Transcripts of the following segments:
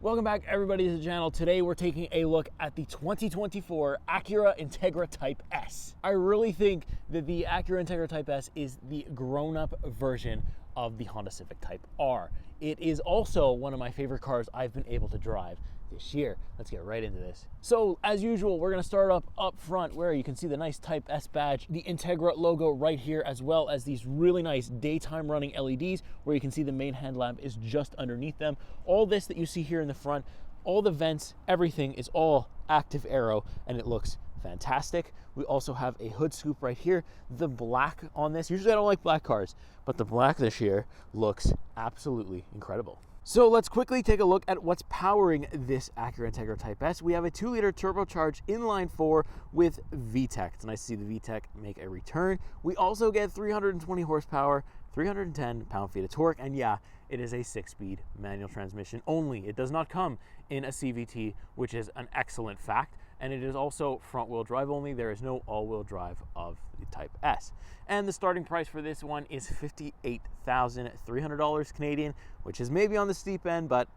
Welcome back everybody to the channel. Today we're taking a look at the 2024 Acura Integra Type S. I really think that the Acura Integra Type S is the grown-up version of the Honda Civic Type R. It is also one of my favorite cars I've been able to drive this year. Let's get right into this. So as usual, we're gonna start up front where you can see the nice Type S badge, the Integra logo right here, as well as these really nice daytime running LEDs where you can see the main headlamp is just underneath them. All this that you see here in the front, all the vents, everything is all active aero and it looks fantastic. We also have a hood scoop right here. The black on this, usually I don't like black cars, but the black this year looks absolutely incredible. So let's quickly take a look at what's powering this Acura Integra Type S. We have a 2-liter turbocharged inline-4 with VTEC. It's nice to see the VTEC make a return. We also get 320 horsepower, 310 pound-feet of torque, and yeah, it is a 6-speed manual transmission only. It does not come in a CVT, which is an excellent fact, and it is also front-wheel drive only. There is no all-wheel drive of the Type S. And the starting price for this one is $58,300 Canadian, which is maybe on the steep end, but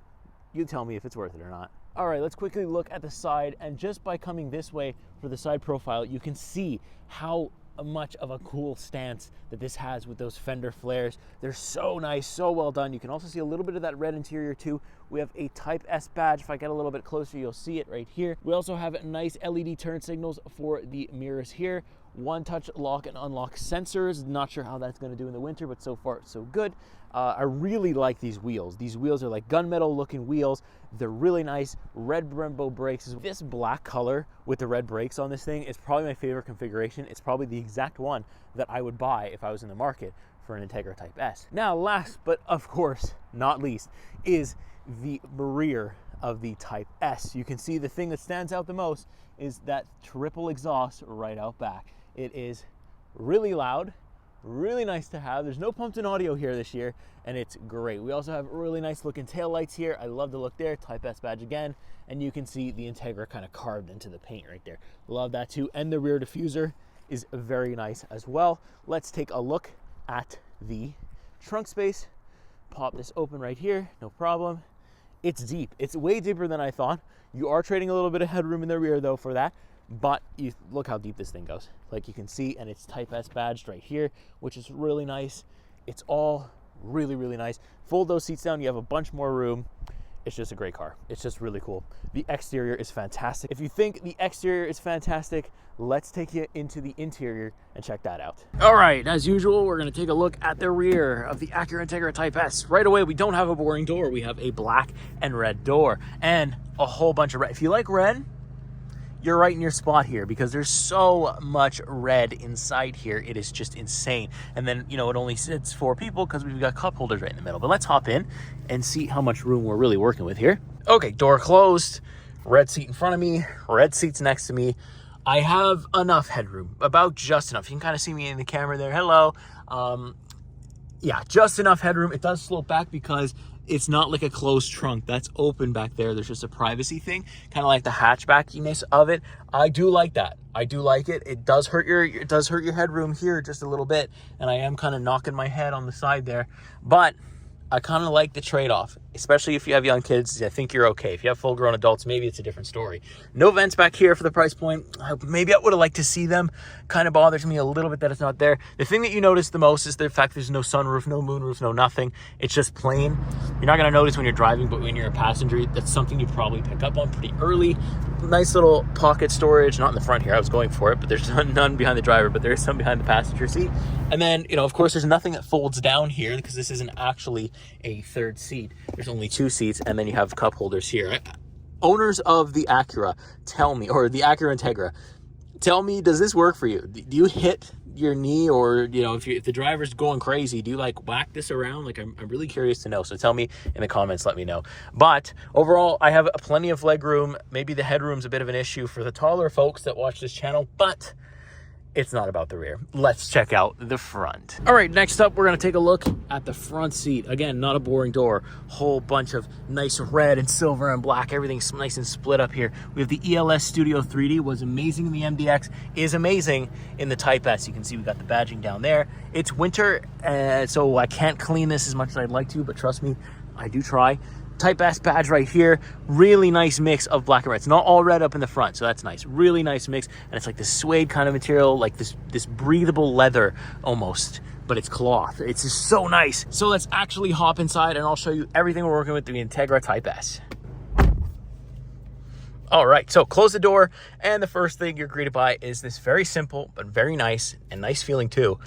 you tell me if it's worth it or not. All right, let's quickly look at the side, and just by coming this way for the side profile, you can see how much of a cool stance that this has with those fender flares. They're so nice, so well done. You can also see a little bit of that red interior too. We have a Type S badge. If I get a little bit closer, you'll see it right here. We also have nice LED turn signals for the mirrors here. One-touch lock and unlock sensors. Not sure how that's going to do in the winter, but so far so good. I really like these wheels. These wheels are like gunmetal looking wheels. They're really nice. Red Brembo brakes. This black color with the red brakes on this thing is probably my favorite configuration. It's probably the exact one that I would buy if I was in the market for an Integra Type S. Now, last but of course not least is the rear of the Type S. You can see the thing that stands out the most is that triple exhaust right out back. It is really loud, really nice to have. There's no pumped-in audio here this year, and it's great. We also have really nice looking taillights here. I love the look there. Type S badge again, and you can see the Integra kind of carved into the paint right there. Love that too, and the rear diffuser is very nice as well. Let's take a look at the trunk space. Pop this open right here, no problem. It's deep. It's way deeper than I thought. You are trading a little bit of headroom in the rear though for that, but you look how deep this thing goes. Like you can see, and it's Type S badged right here, which is really nice. It's all really, really nice. Fold those seats down, you have a bunch more room. It's just a great car. It's just really cool. The exterior is fantastic. If you think the exterior is fantastic, let's take you into the interior and check that out. All right, as usual, we're gonna take a look at the rear of the Acura Integra Type S. Right away, we don't have a boring door. We have a black and red door and a whole bunch of red. If you like red, you're right in your spot here because there's so much red inside here. It is just insane. And then, you know, it only sits 4 people because we've got cup holders right in the middle. But let's hop in and see how much room we're really working with here. Okay, door closed, red seat in front of me, red seats next to me. I have enough headroom, about just enough. You can kind of see me in the camera there. Hello. Yeah, just enough headroom. It does slope back because it's not like a closed trunk that's open back there. There's just a privacy thing, kind of like the hatchbackiness of it. I do like that. I do like it. It does hurt your headroom here just a little bit, and I am kind of knocking my head on the side there, but I kind of like the trade-off, especially if you have young kids. I think you're okay. If you have full-grown adults, maybe it's a different story. No vents back here for the price point. Maybe I would have liked to see them. Kind of bothers me a little bit that it's not there. The thing that you notice the most is the fact there's no sunroof, no moonroof, no nothing. It's just plain. You're not going to notice when you're driving, but when you're a passenger, that's something you probably pick up on pretty early. Nice little pocket storage, not in the front here. I was going for it, but there's none behind the driver, but there is some behind the passenger seat. And then, you know, of course, there's nothing that folds down here because this isn't actually a third seat. There's only 2 seats, and then you have cup holders here. Owners of the Acura, tell me, or the Acura Integra, tell me, does this work for you? Do you hit your knee, or, you know, if the driver's going crazy, do you like whack this around? Like, I'm really curious to know. So tell me in the comments, let me know. But overall, I have plenty of leg room. Maybe the headroom's a bit of an issue for the taller folks that watch this channel, but it's not about the rear. Let's check out the front. All right, next up, we're gonna take a look at the front seat. Again, not a boring door. Whole bunch of nice red and silver and black. Everything's nice and split up here. We have the ELS Studio 3D, was amazing in the MDX, is amazing in the Type S. You can see we got the badging down there. It's winter, so I can't clean this as much as I'd like to, but trust me, I do try. Type S badge right here. Really nice mix of black and red. It's not all red up in the front, so that's nice. Really nice mix, and it's like this suede kind of material, like this breathable leather almost, but it's cloth. It's just so nice. So let's actually hop inside and I'll show you everything we're working with the Integra Type S. All right, so close the door, and the first thing you're greeted by is this very simple but very nice and nice feeling too,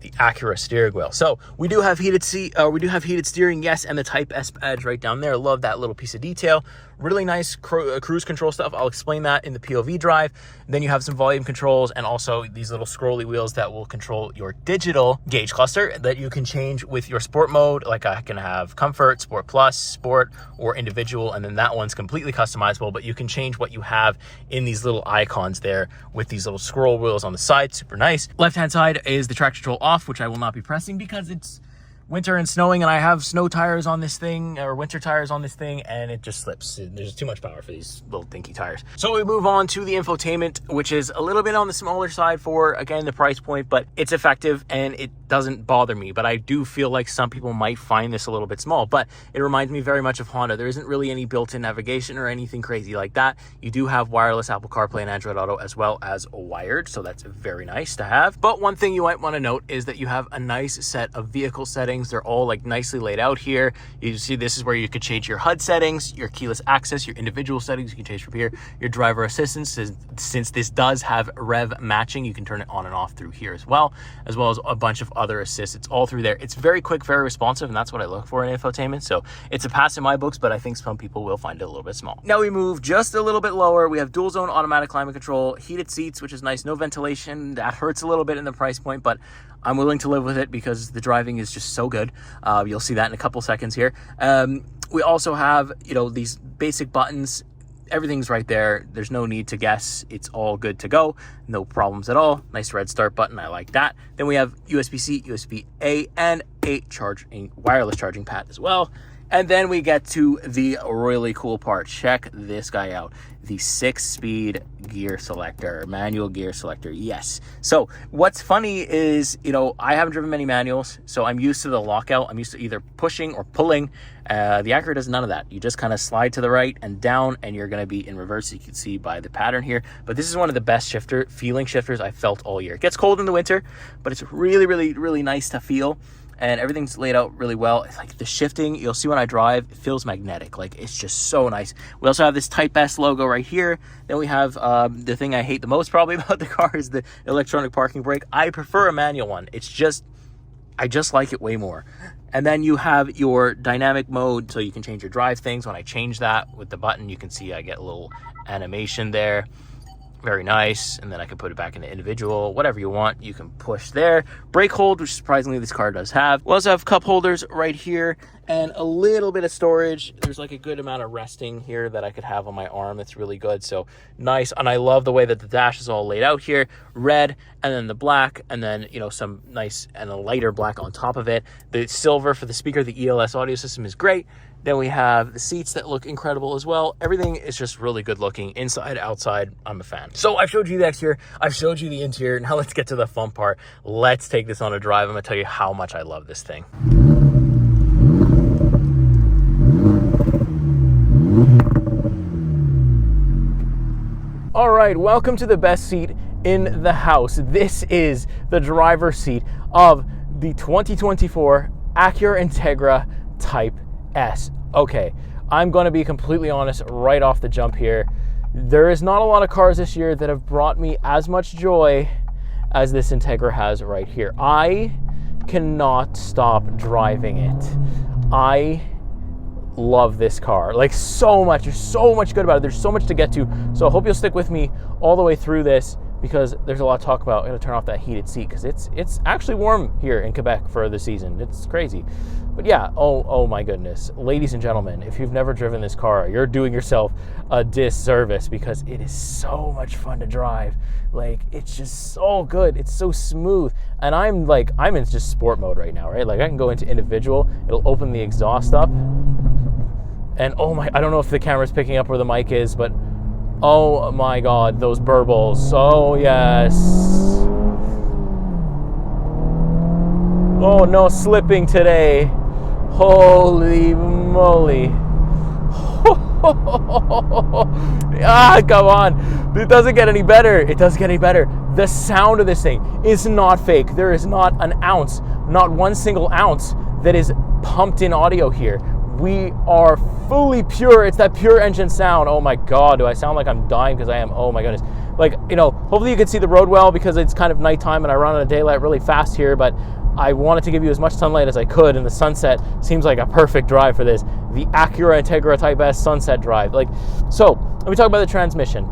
the Acura steering wheel. So we do have heated steering, yes, and the Type S badge right down there. Love that little piece of detail. Really nice cruise control stuff. I'll explain that in the POV drive. Then you have some volume controls and also these little scrolly wheels that will control your digital gauge cluster that you can change with your sport mode. Like I can have comfort, sport plus, sport, or individual, and then that one's completely customizable, but you can change what you have in these little icons there with these little scroll wheels on the side. Super nice. Left-hand side is the traction control off, which I will not be pressing because it's winter and snowing, and I have snow tires on this thing, or winter tires on this thing, and it just slips. There's too much power for these little dinky tires. So we move on to the infotainment, which is a little bit on the smaller side for, again, the price point, but it's effective and it doesn't bother me. But I do feel like some people might find this a little bit small, but it reminds me very much of Honda. There isn't really any built-in navigation or anything crazy like that. You do have wireless Apple CarPlay and Android Auto as well as wired, so that's very nice to have. But one thing you might want to note is that you have a nice set of vehicle settings. They're all like nicely laid out here. You see this is where you could change your HUD settings, your keyless access, your individual settings you can change from here, your driver assistance. Since this does have rev matching, you can turn it on and off through here as well as a bunch of other assists. It's all through there. It's very quick, very responsive, and that's what I look for in infotainment. So it's a pass in my books, but I think some people will find it a little bit small. Now we move just a little bit lower. We have dual zone automatic climate control, heated seats, which is nice. No ventilation. That hurts a little bit in the price point, but I'm willing to live with it because the driving is just so good. You'll see that in a couple seconds here. We also have, these basic buttons. Everything's right there. There's no need to guess. It's all good to go. No problems at all. Nice red start button. I like that. Then we have USB-C, USB-A, and a wireless charging pad as well. And then we get to the really cool part. Check this guy out. The 6-speed gear selector, manual gear selector. Yes. So what's funny is, I haven't driven many manuals, so I'm used to the lockout. I'm used to either pushing or pulling. The Acura does none of that. You just kind of slide to the right and down, and you're going to be in reverse. You can see by the pattern here. But this is one of the best feeling shifters I've felt all year. It gets cold in the winter, but it's really, really, really nice to feel. And everything's laid out really well. It's like the shifting, you'll see when I drive, it feels magnetic. Like, it's just so nice. We also have this Type S logo right here. Then we have the thing I hate the most probably about the car is the electronic parking brake. I prefer a manual one. I just like it way more. And then you have your dynamic mode, so you can change your drive things. When I change that with the button, you can see I get a little animation there. Very nice. And then I can put it back into individual, whatever you want, you can push there. Brake hold, which surprisingly this car does have. We also have cup holders right here and a little bit of storage. There's like a good amount of resting here that I could have on my arm. That's really good. So nice. And I love the way that the dash is all laid out here. Red, and then the black, and then, some nice and a lighter black on top of it. The silver for the speaker, the ELS audio system is great. Then we have the seats that look incredible as well. Everything is just really good looking. Inside, outside, I'm a fan. So I've showed you the exterior, I've showed you the interior. Now let's get to the fun part. Let's take this on a drive. I'm gonna tell you how much I love this thing. All right, welcome to the best seat in the house. This is the driver's seat of the 2024 Acura Integra Type S. Okay, I'm going to be completely honest right off the jump here. There is not a lot of cars this year that have brought me as much joy as this Integra has right here. I cannot stop driving it. I love this car like so much. There's so much good about it. There's so much to get to. So I hope you'll stick with me all the way through this because there's a lot to talk about. I'm going to turn off that heated seat because it's actually warm here in Quebec for the season. It's crazy. But yeah, oh my goodness. Ladies and gentlemen, if you've never driven this car, you're doing yourself a disservice because it is so much fun to drive. Like, it's just so good. It's so smooth. And I'm in just sport mode right now, right? Like, I can go into individual. It'll open the exhaust up. And I don't know if the camera's picking up where the mic is, but oh my God, those burbles. Oh yes. Oh, no slipping today. Holy moly. Come on. It doesn't get any better. It doesn't get any better. The sound of this thing is not fake. There is not an ounce, not one single ounce that is pumped in audio here. We are fully pure. It's that pure engine sound. Oh my God, do I sound like I'm dying? Because I am. Oh my goodness. Like, you know, hopefully you can see the road well because it's kind of nighttime and I run out of daylight really fast here, but I wanted to give you as much sunlight as I could, and the sunset seems like a perfect drive for this. The Acura Integra Type S sunset drive. Like, so let me talk about the transmission.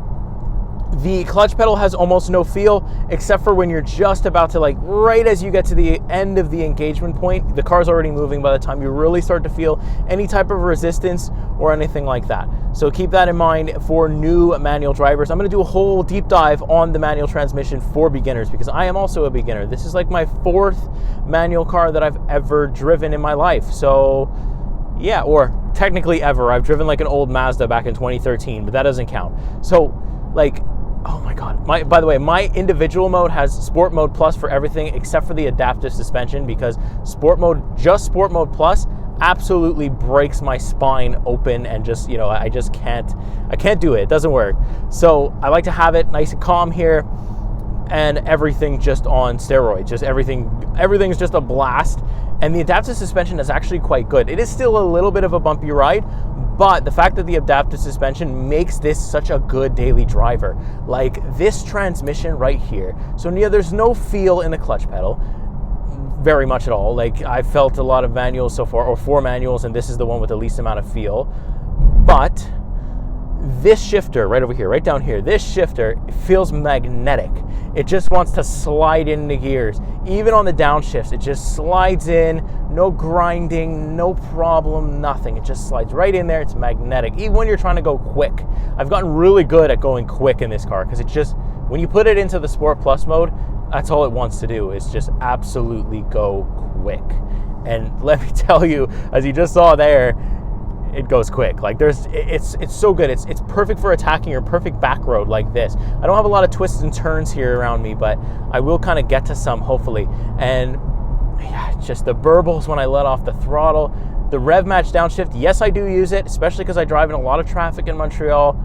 The clutch pedal has almost no feel, except for when you're just about to, like, right as you get to the end of the engagement point, the car's already moving by the time you really start to feel any type of resistance or anything like that. So keep that in mind for new manual drivers. I'm going to do a whole deep dive on the manual transmission for beginners because I am also a beginner. This is like my 4th manual car that I've ever driven in my life. So yeah, or technically ever. I've driven like an old Mazda back in 2013, but that doesn't count. So like, oh my God. By the way, my individual mode has Sport Mode Plus for everything except for the adaptive suspension because Sport Mode Plus absolutely breaks my spine open and just, you know, I can't do it. It doesn't work. So I like to have it nice and calm here and everything just on steroids. Just everything's just a blast. And the adaptive suspension is actually quite good. It is still a little bit of a bumpy ride, but the fact that the adaptive suspension makes this such a good daily driver. Like this transmission right here. So there's no feel in the clutch pedal, very much at all. Like I've felt a lot of manuals so far, or 4 manuals, and this is the one with the least amount of feel. But this shifter right over here, right down here, this shifter feels magnetic. It just wants to slide into gears. Even on the downshifts, it just slides in, no grinding, no problem, nothing. It just slides right in there. It's magnetic. Even when you're trying to go quick. I've gotten really good at going quick in this car because it just, when you put it into the Sport Plus mode, that's all it wants to do is just absolutely go quick. And let me tell you, as you just saw there, it goes quick. Like it's so good. It's perfect for attacking your perfect back road like this. I don't have a lot of twists and turns here around me, but I will kind of get to some hopefully. And yeah, just the burbles when I let off the throttle. The rev match downshift, yes, I do use it, especially because I drive in a lot of traffic in Montreal.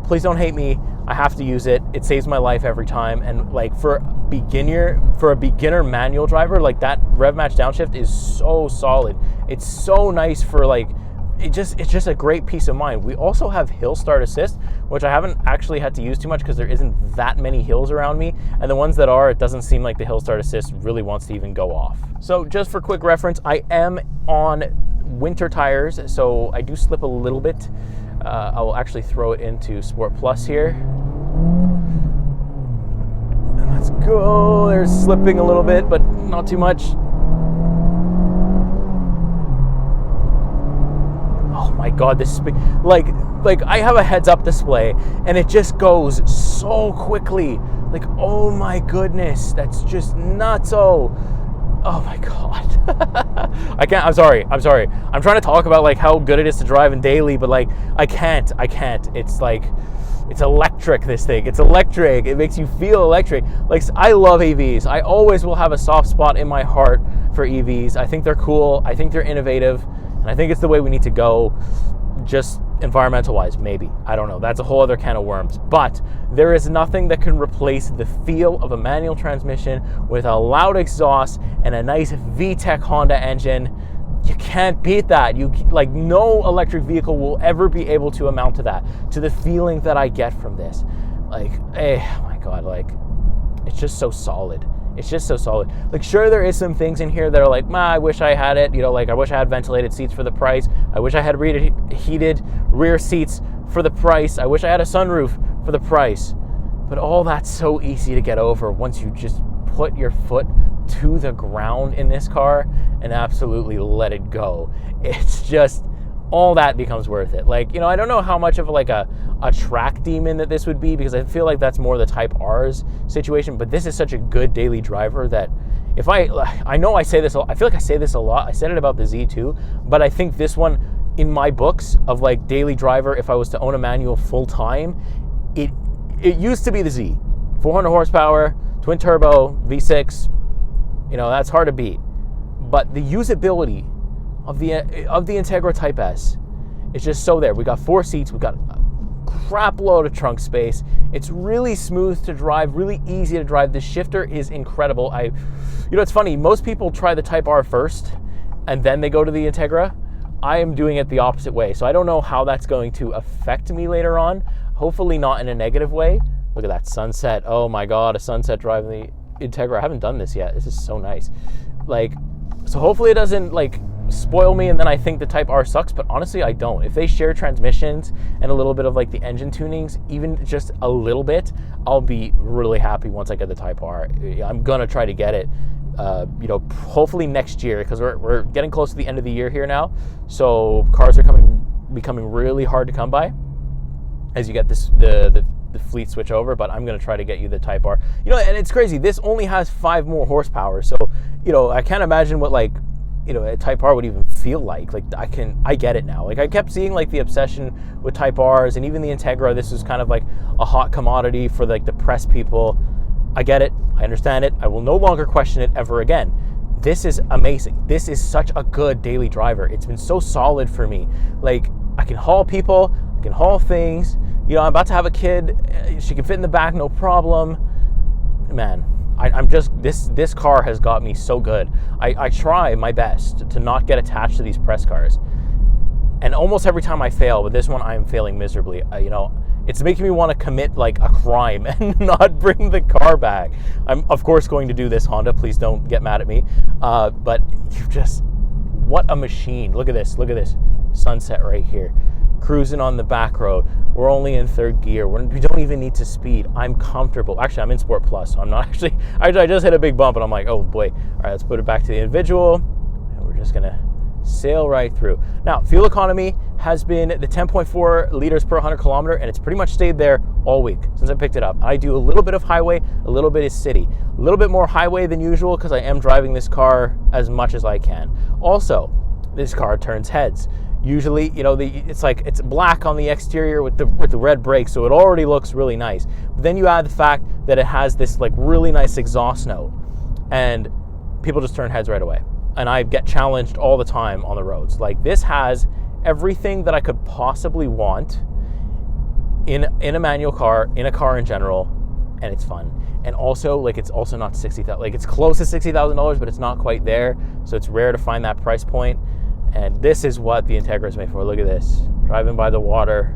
Please don't hate me. I have to use it. It saves my life every time. And like for a beginner manual driver, like that rev match downshift is so solid. It's so nice for like, it's just a great peace of mind. We also have hill start assist, which I haven't actually had to use too much because there isn't that many hills around me. And the ones that are, it doesn't seem like the hill start assist really wants to even go off. So just for quick reference, I am on winter tires, so I do slip a little bit. I will actually throw it into Sport Plus here. And let's go. There's slipping a little bit, but not too much. Oh my God, this like I have a heads-up display and it just goes so quickly. Like, oh my goodness, that's just nuts. Oh my God. I'm sorry. I'm trying to talk about like how good it is to drive in daily, but like I can't. It's like, it's electric, this thing. It's electric. It makes you feel electric. Like, I love EVs. I always will have a soft spot in my heart for EVs. I think they're cool. I think they're innovative. And I think it's the way we need to go, just environmental wise, maybe. I don't know. That's a whole other can of worms. But there is nothing that can replace the feel of a manual transmission with a loud exhaust and a nice VTEC Honda engine. You can't beat that. Like, no electric vehicle will ever be able to amount to that, to the feeling that I get from this. Like, oh my God, like, it's just so solid. It's just so solid. Like, sure, there is some things in here that are like, I wish I had it. You know, like, I wish I had ventilated seats for the price. I wish I had heated rear seats for the price. I wish I had a sunroof for the price. But all that's so easy to get over once you just put your foot to the ground in this car and absolutely let it go. It's just, all that becomes worth it. Like, you know, I don't know how much of like a track demon that this would be, because I feel like that's more the Type R's situation, but this is such a good daily driver that if I know I say this, I feel like I say this a lot. I said it about the Z too, but I think this one in my books of like daily driver, if I was to own a manual full time, it used to be the Z. 400 horsepower, twin turbo, V6, you know, that's hard to beat. But the usability of the Integra Type S It's just so there. We got 4 seats. We got a crap load of trunk space. It's really smooth to drive, really easy to drive. The shifter is incredible. It's funny. Most people try the Type R first, and then they go to the Integra. I am doing it the opposite way. So I don't know how that's going to affect me later on. Hopefully not in a negative way. Look at that sunset. Oh my God, a sunset driving the Integra. I haven't done this yet. This is so nice. So hopefully it doesn't spoil me and then I think the Type R sucks, but honestly I don't. If they share transmissions and a little bit of the engine tunings, even just a little bit, I'll be really happy once I get the Type R. I'm gonna try to get it hopefully next year, because we're getting close to the end of the year here now, so cars are becoming really hard to come by as you get the fleet switch over. But I'm going to try to get you the Type R. And it's crazy, this only has 5 more horsepower, so I can't imagine what a Type R would even feel like. I get it now. I kept seeing the obsession with Type Rs, and even the Integra, this was kind of a hot commodity for the press people. I get it, I understand it, I will no longer question it ever again. This is amazing. This is such a good daily driver. It's been so solid for me. I can haul people, I can haul things. I'm about to have a kid, she can fit in the back, no problem. Man, I'm just, this car has got me so good. I try my best to not get attached to these press cars. And almost every time I fail, but this one I am failing miserably. It's making me want to commit a crime and not bring the car back. I'm of course going to do this, Honda. Please don't get mad at me. But what a machine. Look at this sunset right here. Cruising on the back road. We're only in 3rd gear. We don't even need to speed. I'm comfortable. Actually, I'm in Sport Plus, so I'm not actually, I just hit a big bump and I'm like, oh boy. All right, let's put it back to the individual. And we're just gonna sail right through. Now, fuel economy has been the 10.4 liters per 100 kilometer, and it's pretty much stayed there all week since I picked it up. I do a little bit of highway, a little bit of city, a little bit more highway than usual because I am driving this car as much as I can. Also, this car turns heads. Usually, it's black on the exterior with the red brakes, so it already looks really nice. But then you add the fact that it has this really nice exhaust note, and people just turn heads right away. And I get challenged all the time on the roads. This has everything that I could possibly want in a manual car, in a car in general, and it's fun. And also, it's also not $60,000. It's close to $60,000, but it's not quite there. So it's rare to find that price point. And this is what the Integra is made for. Look at this, driving by the water,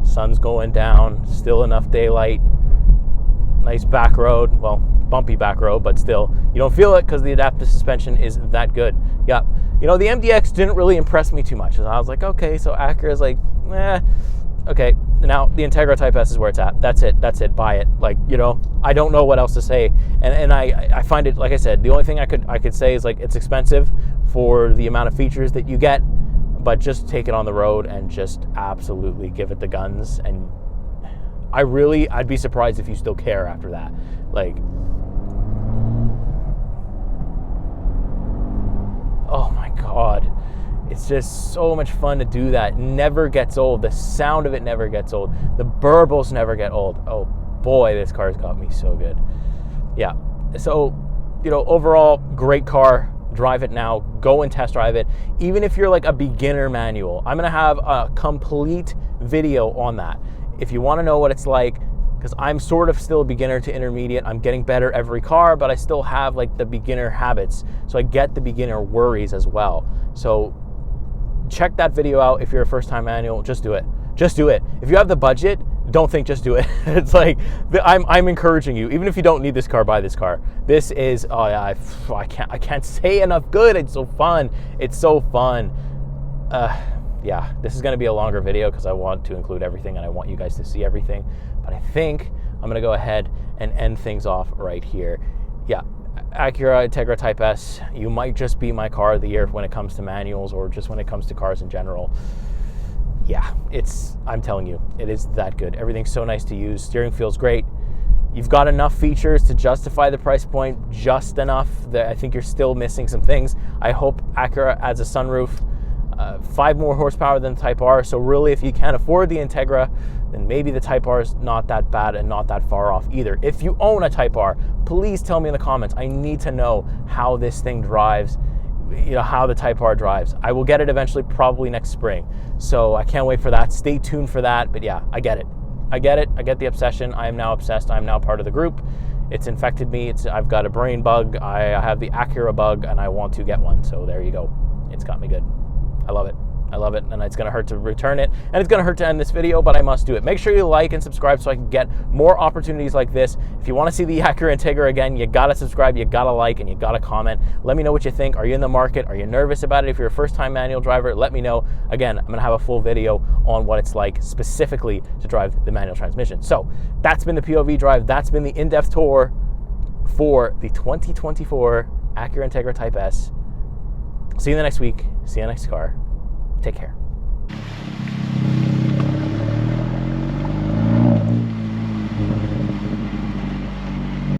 sun's going down, still enough daylight, nice back road, well, bumpy back road, but still, you don't feel it because the adaptive suspension is that good. Yeah, the MDX didn't really impress me too much. And I was like, okay, so Acura's okay, now the Integra Type S is where it's at. That's it, buy it. I don't know what else to say. And I find it, like I said, the only thing I could say is it's expensive for the amount of features that you get, but just take it on the road and just absolutely give it the guns. And I'd be surprised if you still care after that. Oh my God. It's just so much fun to do that. Never gets old. The sound of it never gets old. The burbles never get old. Oh boy, this car's got me so good. Yeah. So, overall, great car. Drive it now. Go and test drive it. Even if you're a beginner manual, I'm going to have a complete video on that. If you want to know what it's like, because I'm sort of still a beginner to intermediate. I'm getting better every car, but I still have the beginner habits. So I get the beginner worries as well. So check that video out. If you're a first-time manual, just do it. Just do it. If you have the budget, don't think, just do it. It's I'm encouraging you. Even if you don't need this car, buy this car. This is, oh yeah, I can't say enough good. It's so fun. It's so fun. Yeah, this is going to be a longer video because I want to include everything and I want you guys to see everything. But I think I'm going to go ahead and end things off right here. Yeah. Acura Integra Type S, you might just be my car of the year when it comes to manuals or just when it comes to cars in general. Yeah, I'm telling you, it is that good. Everything's so nice to use. Steering feels great. You've got enough features to justify the price point, just enough that I think you're still missing some things. I hope Acura adds a sunroof, 5 more horsepower than the Type R. So really, if you can't afford the Integra, then maybe the Type R is not that bad and not that far off either. If you own a Type R, please tell me in the comments. I need to know how this thing drives. how the Type R drives. I will get it eventually, probably next spring. So I can't wait for that. Stay tuned for that. But yeah, I get it. I get the obsession. I am now obsessed. I am now part of the group. It's infected me. I've got a brain bug. I have the Acura bug, and I want to get one. So there you go. It's got me good. I love it. I love it, and it's going to hurt to return it, and it's going to hurt to end this video, but I must do it. Make sure you like and subscribe so I can get more opportunities like this. If you want to see the Acura Integra again, you got to subscribe, you got to like, and you got to comment. Let me know what you think. Are you in the market? Are you nervous about it? If you're a first-time manual driver, let me know. Again, I'm going to have a full video on what it's like specifically to drive the manual transmission. So that's been the POV Drive. That's been the in-depth tour for the 2024 Acura Integra Type S. See you in the next week. See you in the next car. Take care.